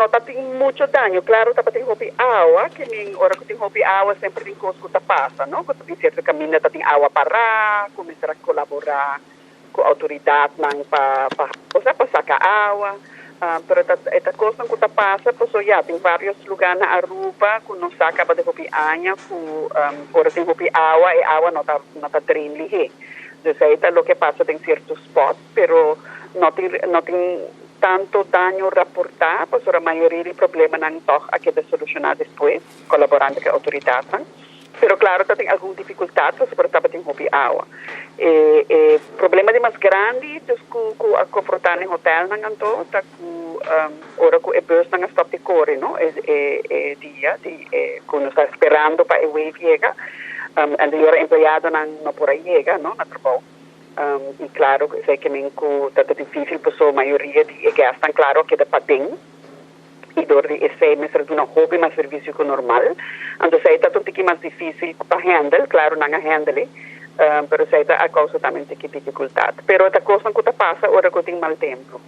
no tem mucho daño. Claro, tá tem hopi agua, que nem hora que tem hopi agua sempre tem coisa que passa, não? Quando tem certo caminho, tá tem agua para começar a colaborar com a autoridade para sacar água. Pero esta coisa que passa, pues já tem vários lugares na Aruba que não saca para de hopi anha, que ora tem hopi agua e água não tá drain lihe. Então, é o que passa em certos spots, pero não tem tanto daño reportar, pues a maioria do problema não toca a que de solucionar depois, colaborando com a autoridade. Pero claro, tem alguma dificuldade, pues por estar tem hopi água. Problema de mais grande, dus que confrontar em hotel não então, tá que ora que é bus não stop de corre, não? Dia, que nós está esperando para o wave chega, e ora empregado não por aí chega, não, na trabalho. E claro, sei que é difícil, pois a maioria de gastam, claro, que é para dentro. E door die essay mesmo de um hobby mais serviço que normal. Então, sei que é um pouquinho mais difícil para handle, claro, não handle, mas sei que a causa também tem dificuldade. Pero a coisa que passa, ora que tem mal tempo.